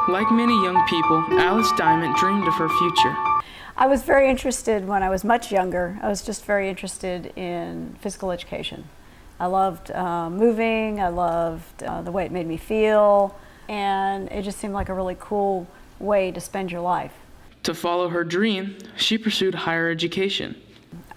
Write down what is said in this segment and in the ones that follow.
Like many young people, Alice Diamond dreamed of her future. I was very interested when I was much younger. I was just very interested in physical education. I loved moving, I loved the way it made me feel, and it just seemed like a really cool way to spend your life. To follow her dream, she pursued higher education.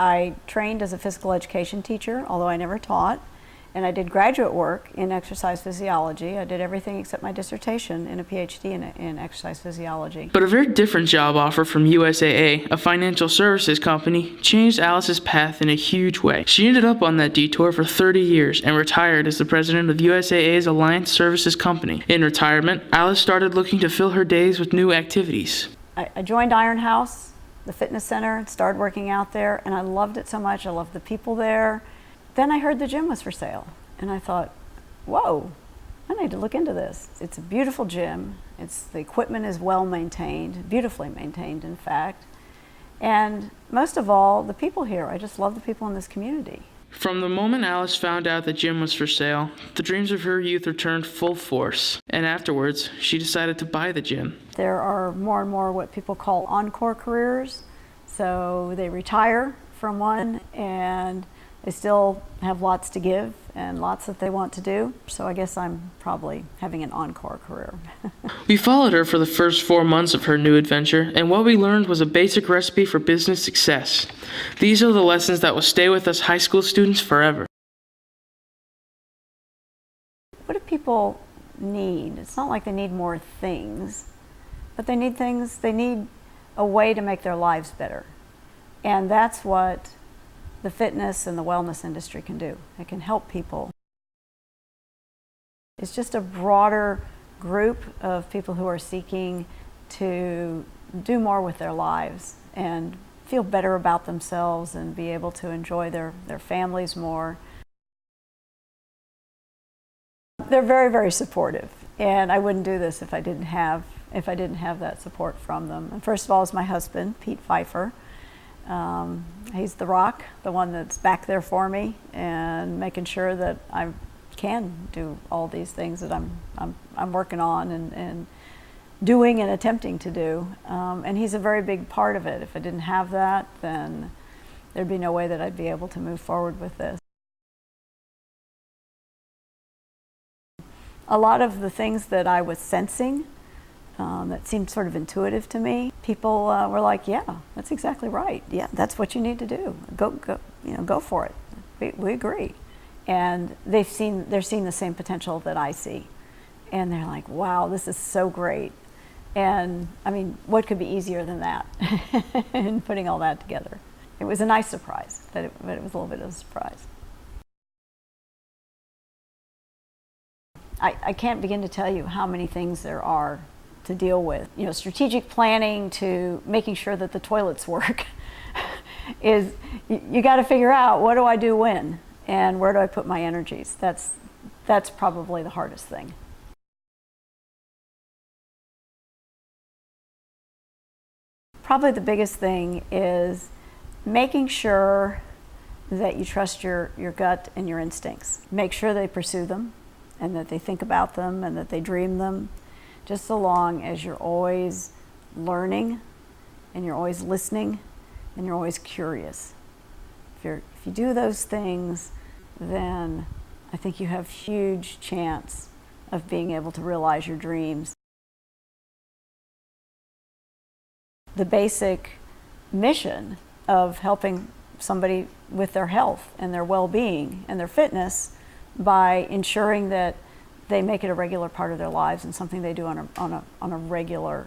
I trained as a physical education teacher, although I never taught, and I did graduate work in exercise physiology. I did everything except my dissertation in a PhD in exercise physiology. But a very different job offer from USAA, a financial services company, changed Alice's path in a huge way. She ended up on that detour for 30 years and retired as the president of USAA's Alliance Services Company. In retirement, Alice started looking to fill her days with new activities. I joined Iron House, the fitness center, and started working out there, and I loved it so much. I loved the people there. Then I heard the gym was for sale, and I thought, whoa, I need to look into this. It's a beautiful gym. The equipment is well maintained, beautifully maintained, in fact. And most of all, the people here. I just love the people in this community. From the moment Alice found out the gym was for sale, the dreams of her youth returned full force. And afterwards, she decided to buy the gym. There are more and more what people call Encore Careers. So they retire from one and they still have lots to give and lots that they want to do. So I guess I'm probably having an encore career. We followed her for the first 4 months of her new adventure, and what we learned was a basic recipe for business success. These are the lessons that will stay with us high school students forever. What do people need? It's not like they need more things, but they need a way to make their lives better. And that's what the fitness and the wellness industry can do. It can help people. It's just a broader group of people who are seeking to do more with their lives and feel better about themselves and be able to enjoy their families more. They're very, very supportive, and I wouldn't do this if I didn't have that support from them. And first of all is my husband, Pete Pfeiffer. He's the rock, the one that's back there for me and making sure that I can do all these things that I'm working on and doing and attempting to do. And he's a very big part of it. If I didn't have that, then there'd be no way that I'd be able to move forward with this. A lot of the things that I was sensing that seemed sort of intuitive to me, people were like, yeah, that's exactly right. Yeah, that's what you need to do. Go for it. We agree. And they're seeing the same potential that I see. And they're like, wow, this is so great. And I mean, what could be easier than that? And putting all that together. It was a nice surprise, but it was a little bit of a surprise. I can't begin to tell you how many things there are to deal with. Strategic planning to making sure that the toilets work is, you got to figure out, what do I do when, and where do I put my energies? That's probably the hardest thing. Probably the biggest thing is making sure that you trust your gut and your instincts. Make sure they pursue them and that they think about them and that they dream them. Just so long as you're always learning and you're always listening and you're always curious. If you do those things, then I think you have huge chance of being able to realize your dreams. The basic mission of helping somebody with their health and their well-being and their fitness by ensuring that they make it a regular part of their lives and something they do on a regular,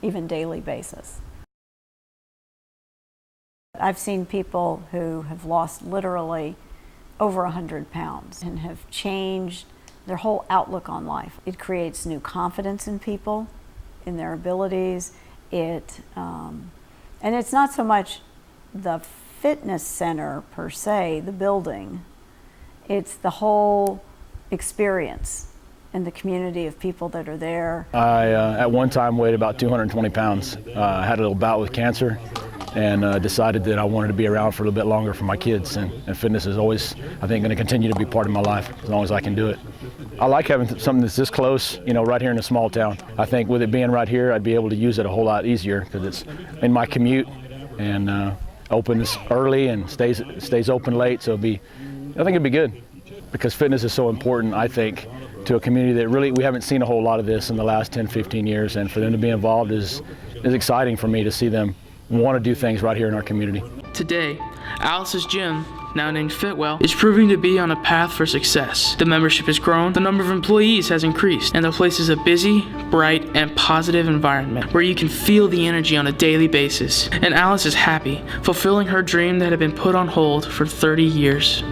even daily basis. I've seen people who have lost literally over 100 pounds and have changed their whole outlook on life. It creates new confidence in people, in their abilities. And it's not so much the fitness center per se, the building. It's the whole experience and the community of people that are there. I, at one time, weighed about 220 pounds. I had a little bout with cancer, and decided that I wanted to be around for a little bit longer for my kids. And fitness is always, I think, going to continue to be part of my life as long as I can do it. I like having something that's this close, right here in a small town. I think with it being right here, I'd be able to use it a whole lot easier because it's in my commute and opens early and stays open late. So I think it'd be good because fitness is so important, I think, to a community that really, we haven't seen a whole lot of this in the last 10, 15 years. And for them to be involved is exciting for me to see them want to do things right here in our community. Today, Alice's gym, now named Fitwell, is proving to be on a path for success. The membership has grown, the number of employees has increased, and the place is a busy, bright, and positive environment where you can feel the energy on a daily basis. And Alice is happy, fulfilling her dream that had been put on hold for 30 years.